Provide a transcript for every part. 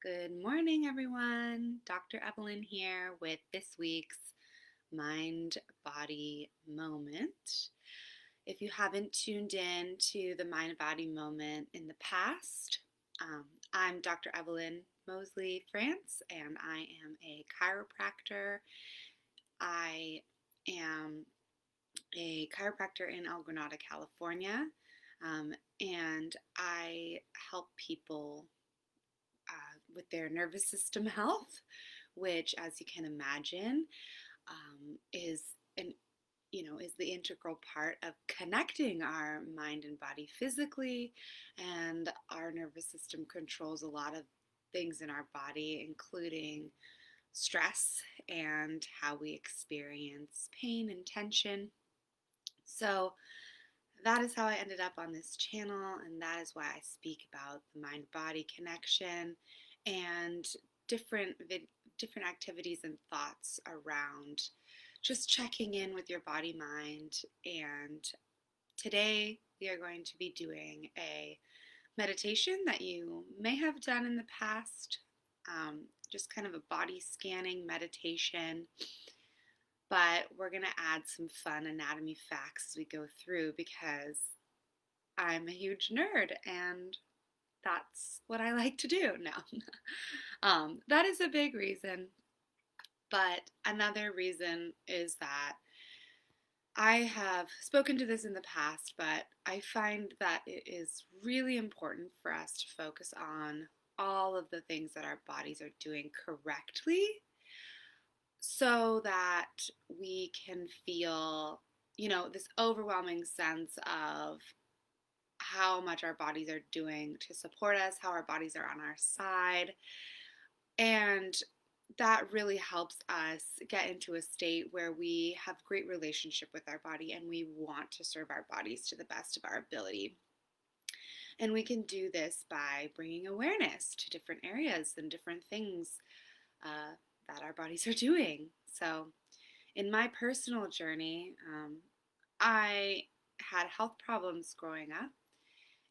Good morning, everyone. Dr. Evelyn here with this week's Mind Body Moment. If you haven't tuned in to the Mind Body Moment in the past, I'm Dr. Evelyn Mosley France, and I am a chiropractor. I am a chiropractor in El Granada, California, and I help people with their nervous system health, which, as you can imagine, is an is the integral part of connecting our mind and body physically, and our nervous system controls a lot of things in our body, including stress and how we experience pain and tension. So that is how I ended up on this channel, and that is why I speak about the mind-body connection and different different activities and thoughts around just checking in with your body mind. And today we are going to be doing a meditation that you may have done in the past, just kind of a body scanning meditation, but we're going to add some fun anatomy facts as we go through because I'm a huge nerd and that's what I like to do now. That is a big reason, but another reason is that I have spoken to this in the past, but I find that it is really important for us to focus on all of the things that our bodies are doing correctly so that we can feel, this overwhelming sense of how much our bodies are doing to support us, how our bodies are on our side. And that really helps us get into a state where we have great relationship with our body and we want to serve our bodies to the best of our ability. And we can do this by bringing awareness to different areas and different things that our bodies are doing. So, in my personal journey, I had health problems growing up,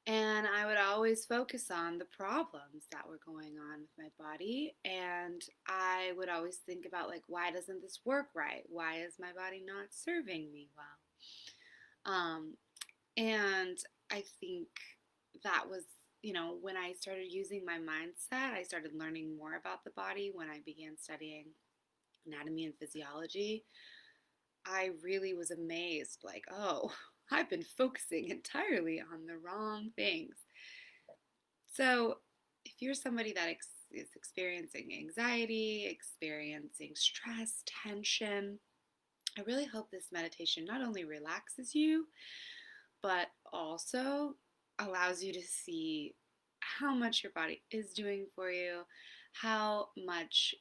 and I would always focus on the problems that were going on with my body. And I would always think about, like, why doesn't this work right? Why is my body not serving me well? And I think that was, when I started using my mindset, I started learning more about the body when I began studying anatomy and physiology. I really was amazed, like, oh, I've been focusing entirely on the wrong things. So, if you're somebody that is experiencing anxiety, experiencing stress, tension, I really hope this meditation not only relaxes you, but also allows you to see how much your body is doing for you, how much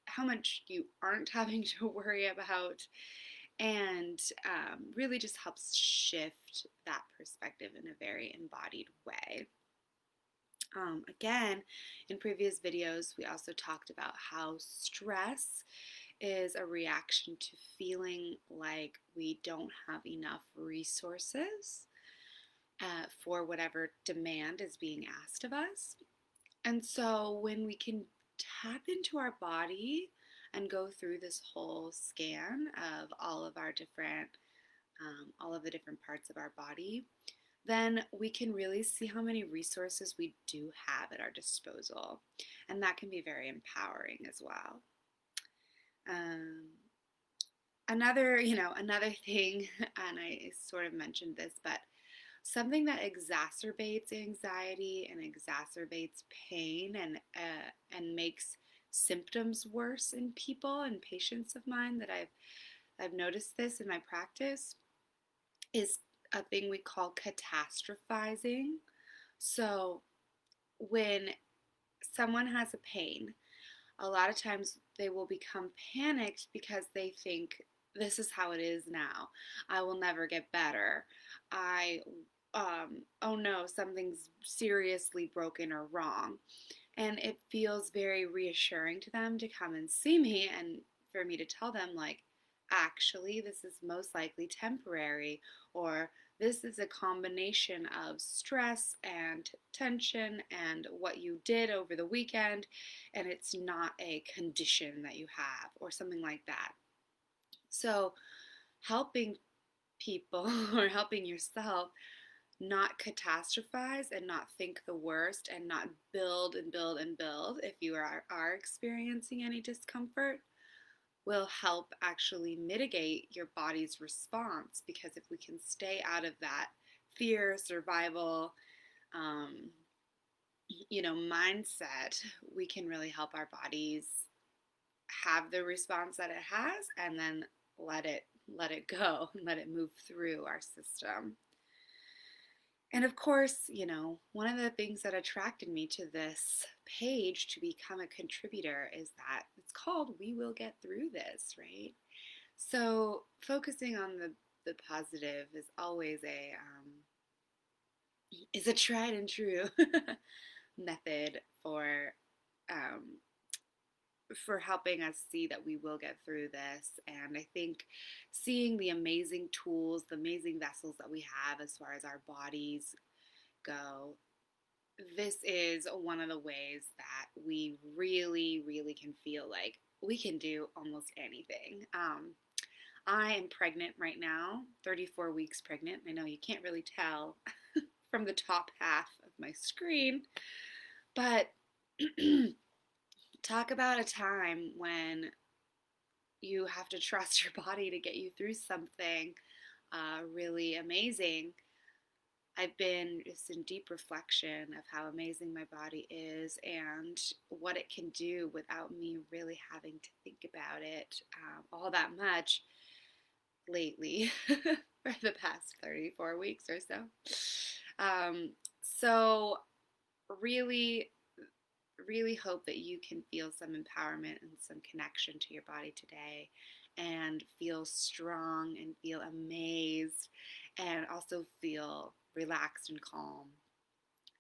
how much you aren't having to worry about, and really just helps shift that perspective in a very embodied way. Again, in previous videos, we also talked about how stress is a reaction to feeling like we don't have enough resources for whatever demand is being asked of us. And so when we can tap into our body and go through this whole scan of all of all of the different parts of our body, then we can really see how many resources we do have at our disposal. And that can be very empowering as well. Another thing, and I sort of mentioned this, but something that exacerbates anxiety and exacerbates pain and makes symptoms worse in people and patients of mine that I've noticed this in my practice is a thing we call catastrophizing. So when someone has a pain, a lot of times they will become panicked because they think, this is how it is now. I will never get better. Oh no, something's seriously broken or wrong. And it feels very reassuring to them to come and see me and for me to tell them, like, actually, this is most likely temporary, or this is a combination of stress and tension and what you did over the weekend, and it's not a condition that you have or something like that. So, helping people or helping yourself not catastrophize and not think the worst and not build and build and build if you are experiencing any discomfort will help actually mitigate your body's response, because if we can stay out of that fear, survival, um, mindset, we can really help our bodies have the response that it has, and then let it go and let it move through our system. And of course, one of the things that attracted me to this page to become a contributor is that it's called We Will Get Through This, right? So focusing on the positive is always a tried and true method um, for helping us see that we will get through this. And I think seeing the amazing tools, the amazing vessels that we have as far as our bodies go, this is one of the ways that we really, really can feel like we can do almost anything. I am pregnant right now, 34 weeks pregnant. I know you can't really tell from the top half of my screen, but talk about a time when you have to trust your body to get you through something really amazing. I've been just in deep reflection of how amazing my body is and what it can do without me really having to think about it all that much lately for the past 34 weeks or so. So really, really hope that you can feel some empowerment and some connection to your body today and feel strong and feel amazed and also feel relaxed and calm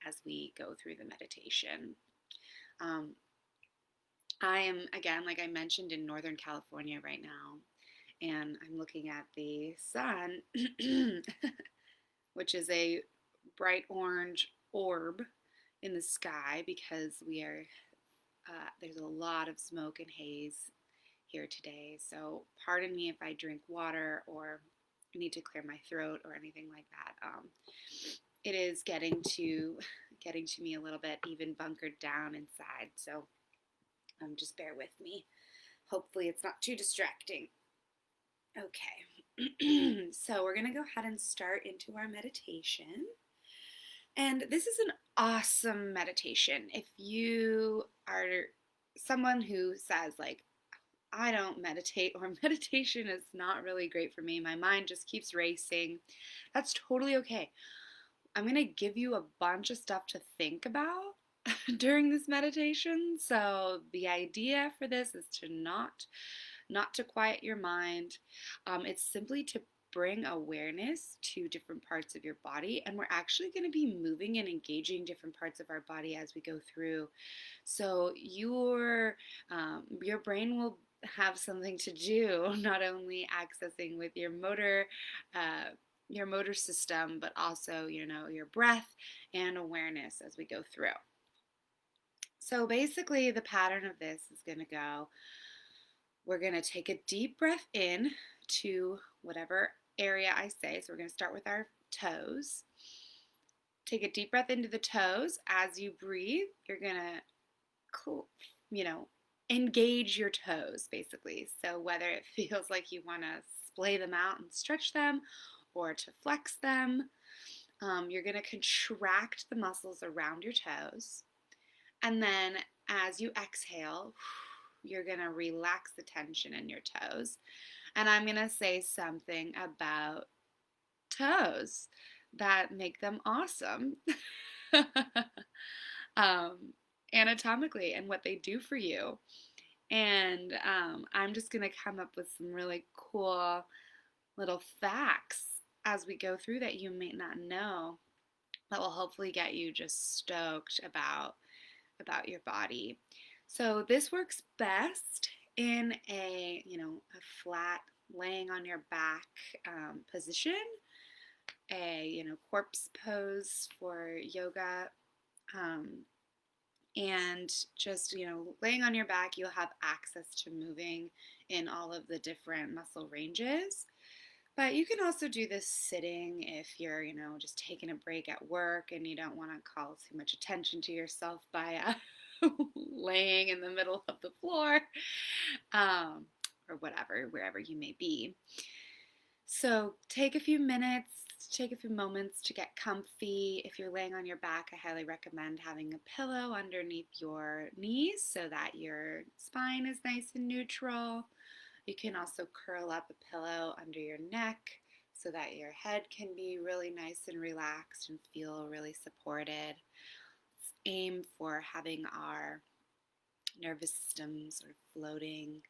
as we go through the meditation. I am, again, like I mentioned, in Northern California right now, and I'm looking at the sun, which is a bright orange orb in the sky because there's a lot of smoke and haze here today. So pardon me if I drink water or need to clear my throat or anything like that. It is getting to me a little bit, even bunkered down inside. So just bear with me. Hopefully it's not too distracting. Okay, so we're going to go ahead and start into our meditation. And this is an awesome meditation. If you are someone who says, like, I don't meditate, or meditation is not really great for me, my mind just keeps racing, that's totally okay. I'm going to give you a bunch of stuff to think about during this meditation. So the idea for this is to not to quiet your mind. It's simply to bring awareness to different parts of your body, and we're actually going to be moving and engaging different parts of our body as we go through. So your brain will have something to do, not only accessing with your motor system, but also your breath and awareness as we go through. So basically the pattern of this is going to go, we're going to take a deep breath in to whatever area I say. So we're going to start with our toes. Take a deep breath into the toes. As you breathe, you're going to, engage your toes, basically. So whether it feels like you want to splay them out and stretch them or to flex them, you're going to contract the muscles around your toes. And then as you exhale, you're going to relax the tension in your toes. And I'm going to say something about toes that make them awesome anatomically and what they do for you. And I'm just going to come up with some really cool little facts as we go through that you may not know, that will hopefully get you just stoked about your body. So this works best in a flat, laying on your back position. a corpse pose for yoga. And just laying on your back, you'll have access to moving in all of the different muscle ranges. But you can also do this sitting if you're just taking a break at work and you don't want to call too much attention to yourself by laying in the middle of the floor, or whatever, wherever you may be. So take a few minutes, take a few moments to get comfy. If you're laying on your back, I highly recommend having a pillow underneath your knees so that your spine is nice and neutral. You can also curl up a pillow under your neck so that your head can be really nice and relaxed and feel really supported. Let's aim for having our nervous system sort of floating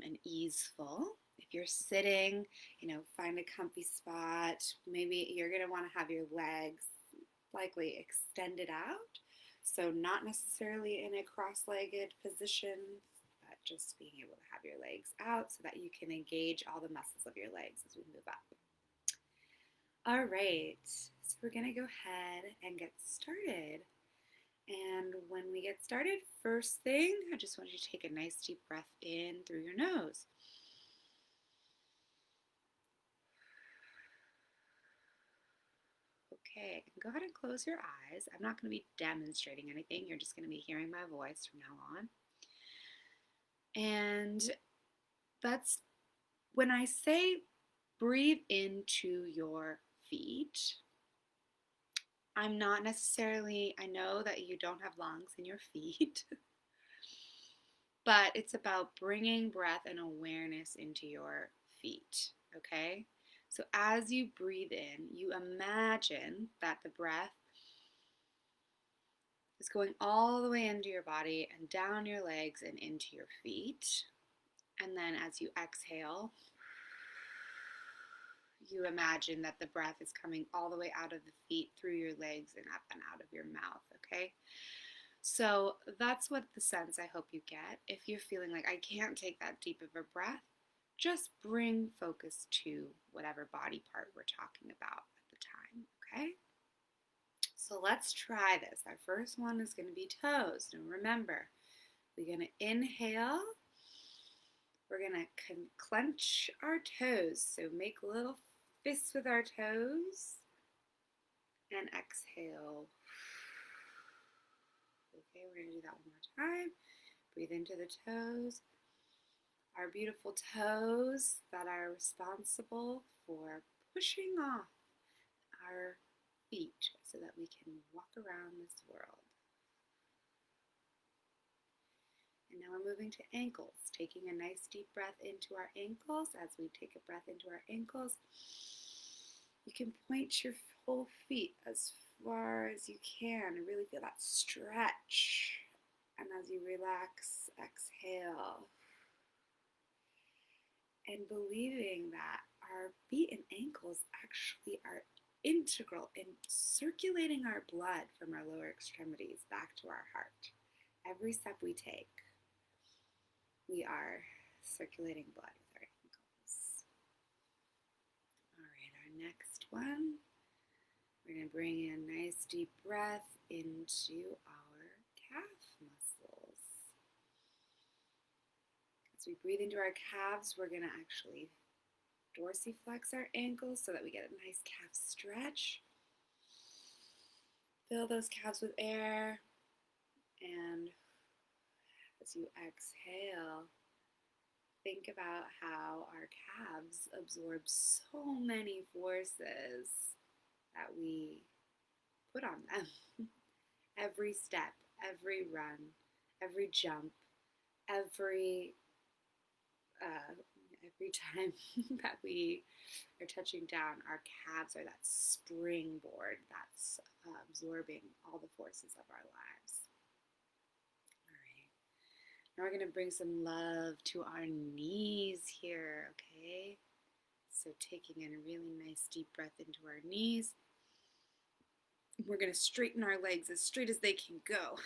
and easeful. If you're sitting, find a comfy spot. Maybe you're going to want to have your legs likely extended out. So not necessarily in a cross-legged position, but just being able to have your legs out so that you can engage all the muscles of your legs as we move up. All right, so we're going to go ahead and get started. And when we get started, first thing, I just want you to take a nice deep breath in through your nose. Okay, go ahead and close your eyes. I'm not going to be demonstrating anything. You're just going to be hearing my voice from now on. And that's when I say breathe into your feet. I'm not necessarily, I know that you don't have lungs in your feet, but it's about bringing breath and awareness into your feet, okay? So as you breathe in, you imagine that the breath is going all the way into your body and down your legs and into your feet. And then as you exhale, you imagine that the breath is coming all the way out of the feet, through your legs, and up and out of your mouth, okay? So that's what the sense I hope you get. If you're feeling like I can't take that deep of a breath, just bring focus to whatever body part we're talking about at the time, okay? So let's try this. Our first one is going to be toes. Now remember, we're going to inhale. We're going to clench our toes. So make little fists with our toes. And exhale. Okay, we're going to do that one more time. Breathe into the toes. Our beautiful toes that are responsible for pushing off our feet so that we can walk around this world. And now we're moving to ankles, taking a nice deep breath into our ankles. As we take a breath into our ankles, you can point your whole feet as far as you can and really feel that stretch. And as you relax, exhale. And believing that our feet and ankles actually are integral in circulating our blood from our lower extremities back to our heart. Every step we take, we are circulating blood with our ankles. All right, our next one, we're going to bring in a nice deep breath into our calf muscles. As we breathe into our calves, we're going to actually dorsiflex our ankles so that we get a nice calf stretch. Fill those calves with air, and as you exhale, think about how our calves absorb so many forces that we put on them. Every step, every run, every jump, every time that we are touching down, our calves are that springboard that's absorbing all the forces of our lives. All right. Now we're going to bring some love to our knees here, okay? So taking in a really nice deep breath into our knees. We're going to straighten our legs as straight as they can go.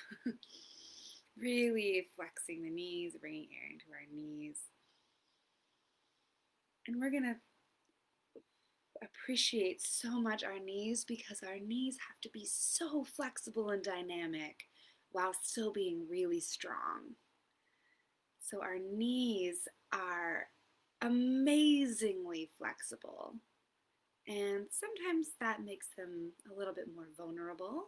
Really flexing the knees, bringing air into our knees. And we're going to appreciate so much our knees because our knees have to be so flexible and dynamic while still being really strong. So our knees are amazingly flexible, and sometimes that makes them a little bit more vulnerable.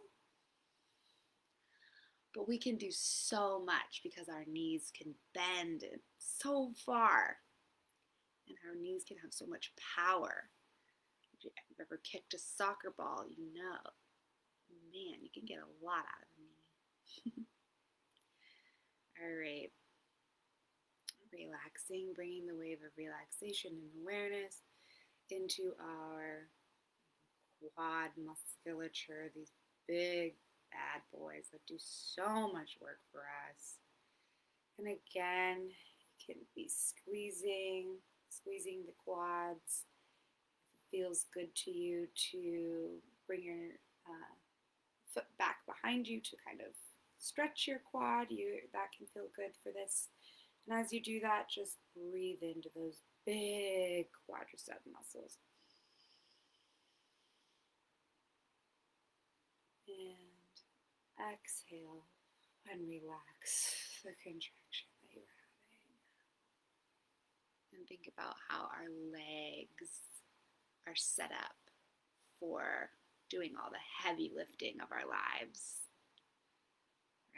But we can do so much because our knees can bend so far, and our knees can have so much power. If you've ever kicked a soccer ball, you know, man, you can get a lot out of a knee. All right, relaxing, bringing the wave of relaxation and awareness into our quad musculature, these big bad boys that do so much work for us. And again, you can be squeezing the quads. If it feels good to you to bring your foot back behind you to kind of stretch your quad, that can feel good for this. And as you do that, just breathe into those big quadricep muscles. And exhale and relax the contraction that you're having. And think about how our legs are set up for doing all the heavy lifting of our lives,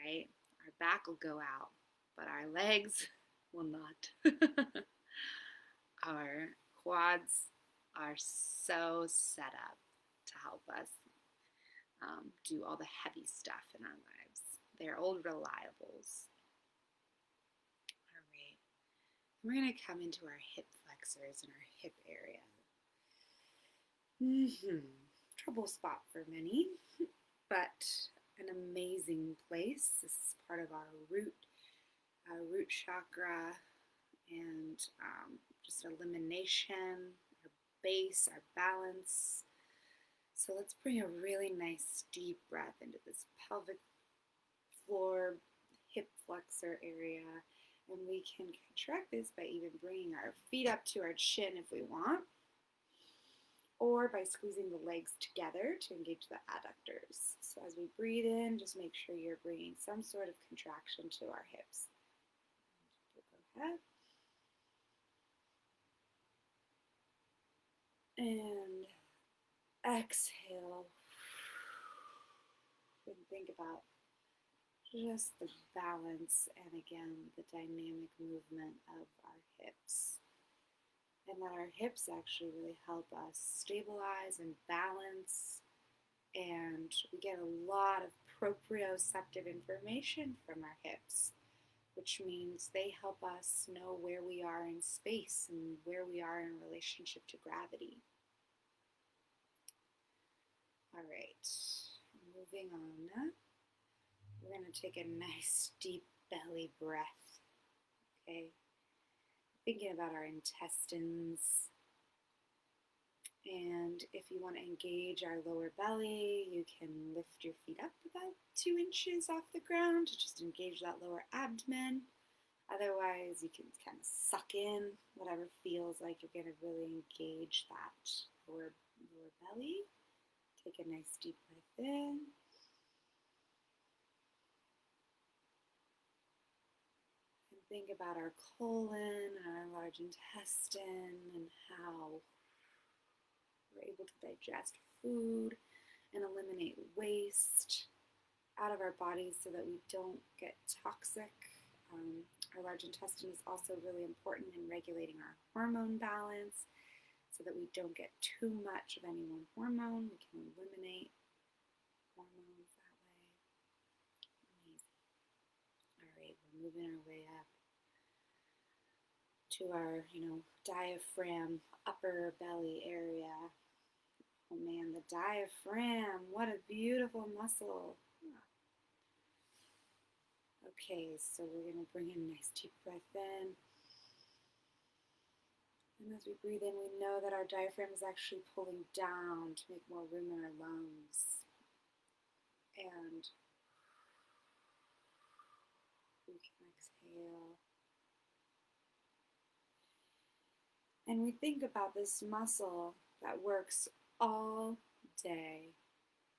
right? Our back will go out, but our legs will not. Our quads are so set up to help us do all the heavy stuff in our lives. They're old reliables. All right. We're going to come into our hip flexors and our hip area. Trouble spot for many, but an amazing place. This is part of our root chakra, and just elimination, our base, our balance. So let's bring a really nice deep breath into this pelvic floor, hip flexor area. And we can contract this by even bringing our feet up to our chin if we want, or by squeezing the legs together to engage the adductors. So as we breathe in, just make sure you're bringing some sort of contraction to our hips. Go ahead. And exhale. And think about just the balance and again the dynamic movement of our hips. And that our hips actually really help us stabilize and balance. And we get a lot of proprioceptive information from our hips, which means they help us know where we are in space and where we are in relationship to gravity. All right, moving on. We're going to take a nice deep belly breath, okay? Thinking about our intestines. And if you want to engage our lower belly, you can lift your feet up about 2 inches off the ground to just engage that lower abdomen. Otherwise, you can kind of suck in whatever feels like you're going to really engage that lower belly. Take a nice deep breath in. And think about our colon and our large intestine and how we're able to digest food and eliminate waste out of our bodies so that we don't get toxic. Our large intestine is also really important in regulating our hormone balance so that we don't get too much of any one hormone. We can eliminate hormones that way. Amazing. All right, we're moving our way up to our, diaphragm, upper belly area. Oh man, the diaphragm, what a beautiful muscle. Okay, so we're going to bring in a nice deep breath in. And as we breathe in, we know that our diaphragm is actually pulling down to make more room in our lungs. And we can exhale. And we think about this muscle that works all day,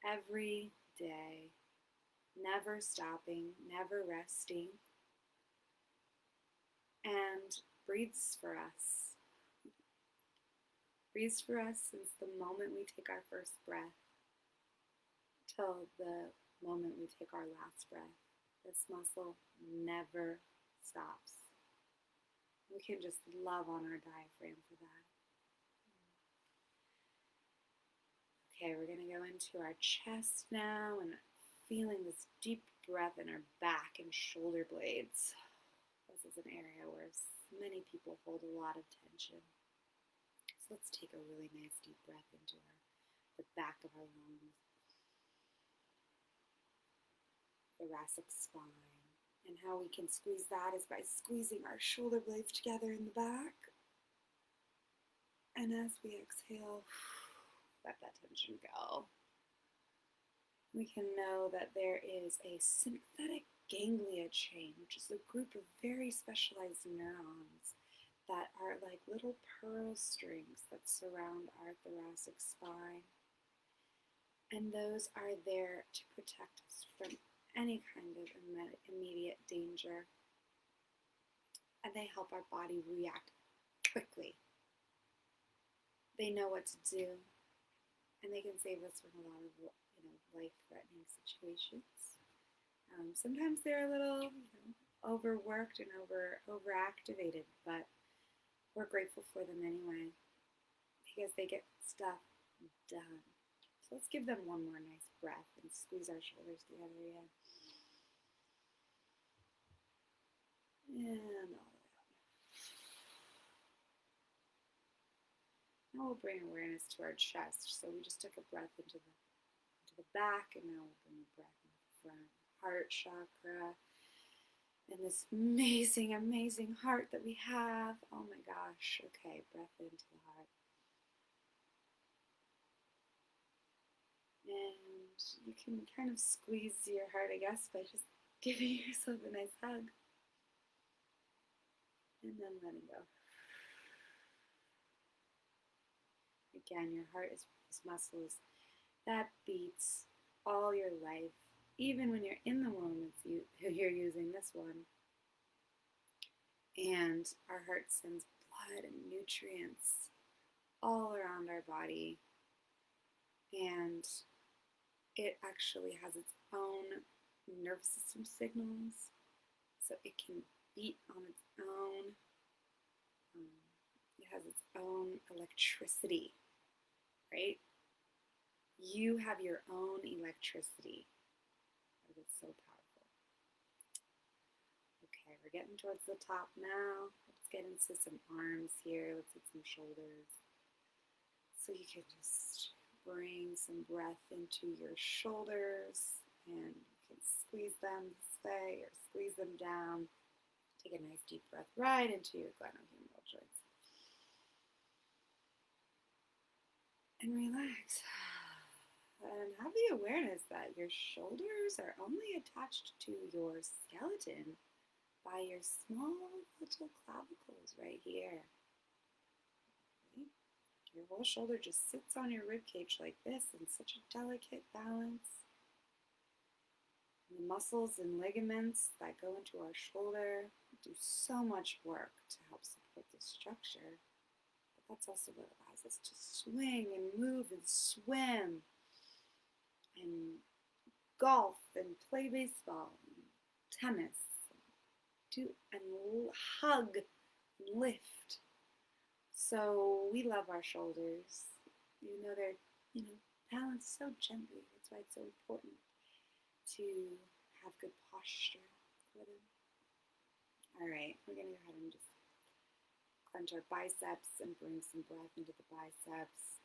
every day, never stopping, never resting, and breathes for us. Breathes for us since the moment we take our first breath till the moment we take our last breath. This muscle never stops. We can just love on our diaphragm for that. Okay, we're going to go into our chest now and feeling this deep breath in our back and shoulder blades. This is an area where many people hold a lot of tension. So let's take a really nice deep breath into the back of our lungs, thoracic spine. And how we can squeeze that is by squeezing our shoulder blades together in the back. And as we exhale, let that tension go. We can know that there is a sympathetic ganglia chain, which is a group of very specialized neurons that are like little pearl strings that surround our thoracic spine. And those are there to protect us from any kind of immediate danger. And they help our body react quickly. They know what to do, and they can save us from a lot of life-threatening situations. Sometimes they're a little overworked and overactivated, but we're grateful for them anyway because they get stuff done. So let's give them one more nice breath and squeeze our shoulders together again. And all the way up. Now we'll bring awareness to our chest. So we just took a breath into the back, and now we'll bring a breath into the front. Heart chakra. And this amazing, amazing heart that we have. Oh my gosh. Okay, breath into the heart. And you can kind of squeeze your heart, I guess, by just giving yourself a nice hug. And then letting go. Again, your heart is muscles that beats all your life. Even when you're in the womb, you're using this one. And our heart sends blood and nutrients all around our body. And it actually has its own nervous system signals. So it can beat on its own. It has its own electricity, right? You have your own electricity. It's so powerful. Okay, we're getting towards the top now. Let's get into some arms here. Let's hit some shoulders. So you can just bring some breath into your shoulders, and you can squeeze them this way or squeeze them down. Take a nice deep breath right into your glenohumeral joints. And relax. And have the awareness that your shoulders are only attached to your skeleton by your small little clavicles right here. Okay. Your whole shoulder just sits on your ribcage like this in such a delicate balance. And the muscles and ligaments that go into our shoulder do so much work to help support the structure. But that's also what allows us to swing and move and swim and golf and play baseball and tennis and hug and lift. So we love our shoulders, even though they're balanced so gently. That's why it's so important to have good posture for them. All right, we're going to go ahead and just clench our biceps and bring some breath into the biceps.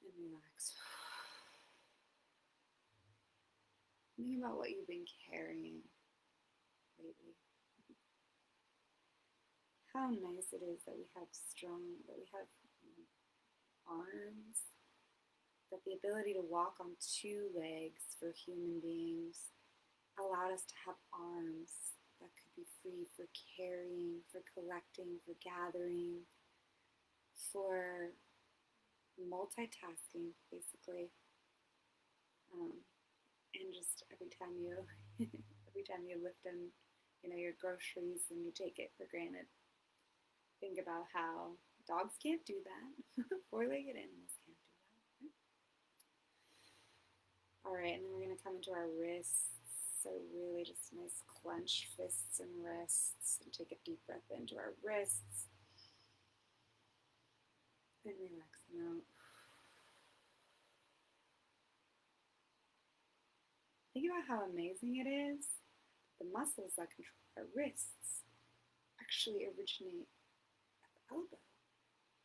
And relax. Think about what you've been carrying lately. How nice it is that we have arms, that the ability to walk on two legs for human beings allowed us to have arms that could be free for carrying, for collecting, for gathering. for multitasking, basically. And just every time you lift in, your groceries and you take it for granted, think about how dogs can't do that. Four-legged animals can't do that. All right, and then we're going to come into our wrists. So really just nice clenched fists and wrists. And take a deep breath into our wrists. And relax them out. Think about how amazing it is. The muscles that control our wrists actually originate at the elbow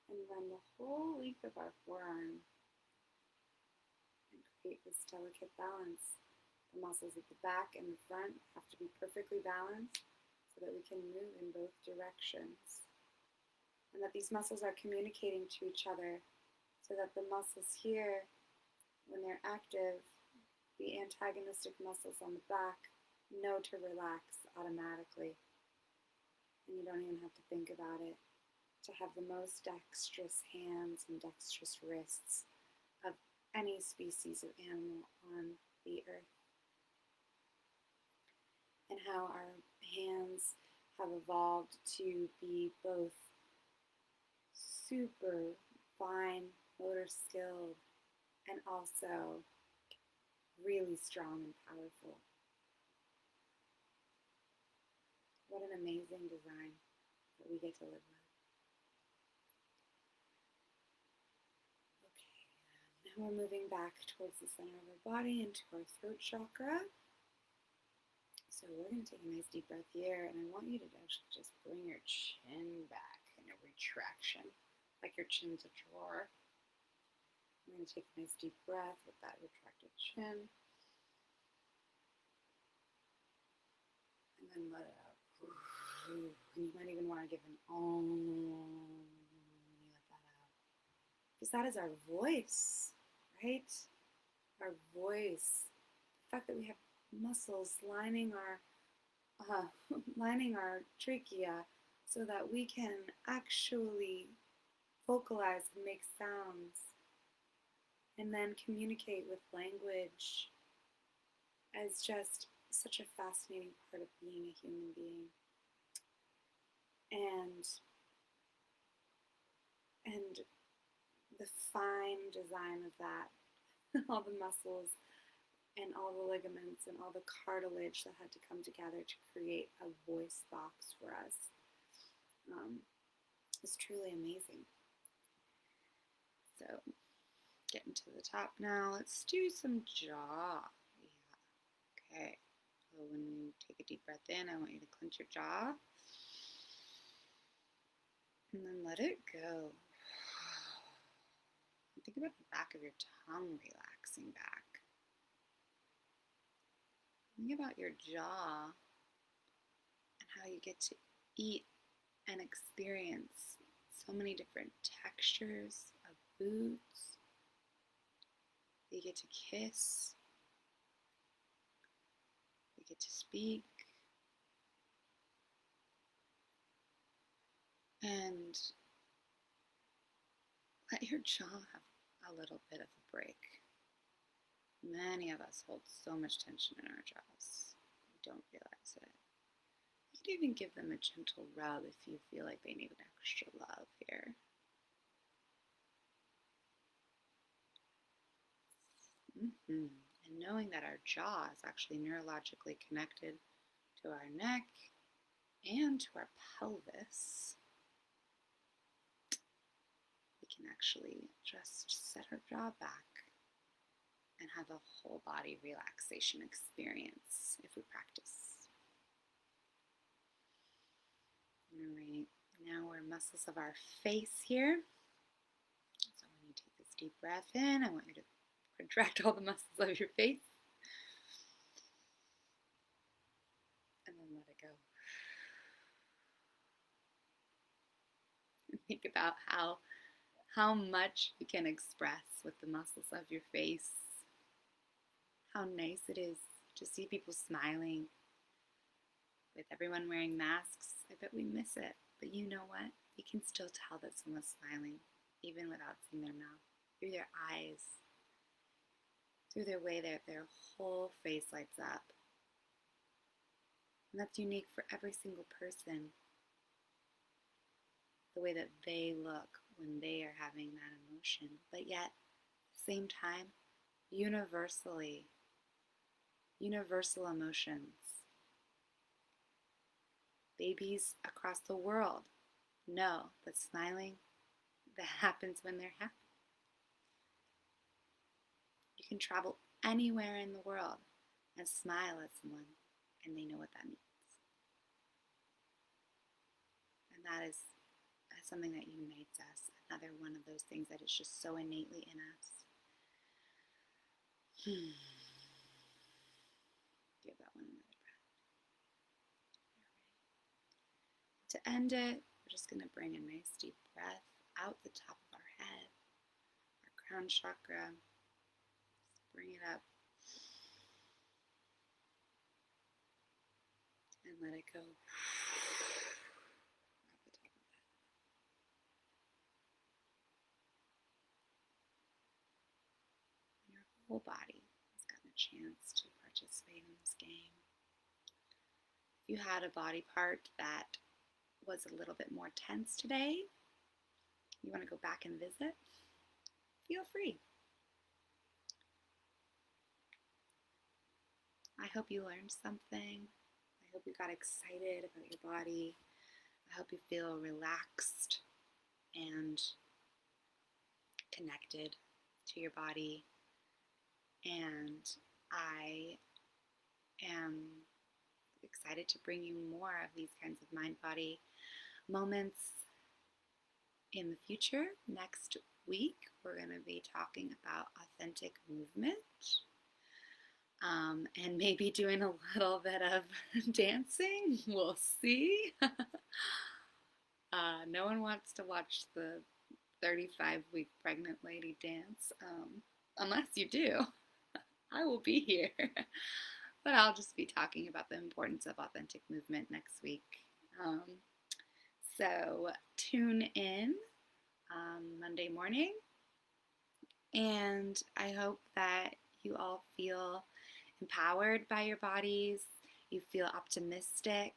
and run the whole length of our forearm and create this delicate balance. The muscles at the back and the front have to be perfectly balanced so that we can move in both directions. And that these muscles are communicating to each other so that the muscles here, when they're active, the antagonistic muscles on the back know to relax automatically. And you don't even have to think about it. To have the most dexterous hands and dexterous wrists of any species of animal on the earth. And how our hands have evolved to be both super fine motor skilled and also really strong and powerful. What an amazing design that we get to live with. Okay, now we're moving back towards the center of our body into our throat chakra. So we're going to take a nice deep breath here, and I want you to actually just bring your chin back in a retraction, like your chin's a drawer. We're going to take a nice deep breath with that retracted chin. And then let it out. And you might even want to give an om when you let that out. Because that is our voice, right? Our voice. The fact that we have muscles lining our trachea so that we can actually vocalize and make sounds and then communicate with language as just such a fascinating part of being a human being. And the fine design of that, all the muscles and all the ligaments and all the cartilage that had to come together to create a voice box for us is truly amazing. So, getting to the top now, let's do some jaw. Yeah. Okay. So when you take a deep breath in, I want you to clench your jaw. And then let it go. Think about the back of your tongue relaxing back. Think about your jaw and how you get to eat and experience so many different textures of foods. You get to kiss. You get to speak. And let your jaw have a little bit of a break. Many of us hold so much tension in our jaws. We don't realize it. You can even give them a gentle rub if you feel like they need an extra love here. And knowing that our jaw is actually neurologically connected to our neck and to our pelvis, we can actually just set our jaw back and have a whole body relaxation experience if we practice. All right, now we're muscles of our face here. So when you take this deep breath in, I want you to contract all the muscles of your face. And then let it go. And think about how much you can express with the muscles of your face. How nice it is to see people smiling. With everyone wearing masks, I bet we miss it. But you know what? we can still tell that someone's smiling even without seeing their mouth, through their eyes, through their way that their whole face lights up. And that's unique for every single person, the way that they look when they are having that emotion. But yet, at the same time, universal emotions. Babies across the world know that smiling, that happens when they're happy. You can travel anywhere in the world and smile at someone, and they know what that means. And that is something that unites us. Another one of those things that is just so innately in us. Give that one another breath. To end it, we're just going to bring a nice deep breath out the top of our head, our crown chakra. Just bring it up and let it go. Out the top of the head. And your whole body has gotten a chance to participate in this game. If you had a body part that was a little bit more tense today, you want to go back and visit, feel free. I hope you learned something. I hope you got excited about your body. I hope you feel relaxed and connected to your body. And I am excited to bring you more of these kinds of mind-body moments in the future. Next week, we're going to be talking about authentic movement. And maybe doing a little bit of dancing. We'll see. No one wants to watch the 35-week pregnant lady dance, unless you do. I will be here. But I'll just be talking about the importance of authentic movement next week. So tune in Monday morning. And I hope that you all feel empowered by your bodies. You feel optimistic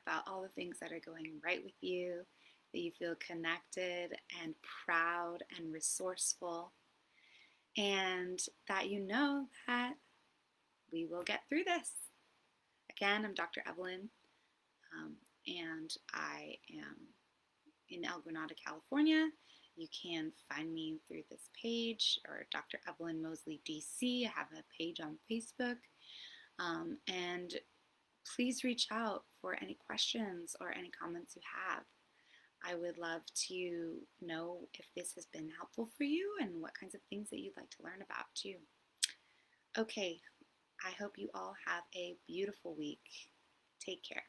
about all the things that are going right with you. That you feel connected and proud and resourceful. And that you know that we will get through this. Again, I'm Dr. Evelyn, and I am in El Granada, California. You can find me through this page, or Dr. Evelyn Mosley, DC. I have a page on Facebook. And please reach out for any questions or any comments you have. I would love to know if this has been helpful for you and what kinds of things that you'd like to learn about too. Okay, I hope you all have a beautiful week. Take care.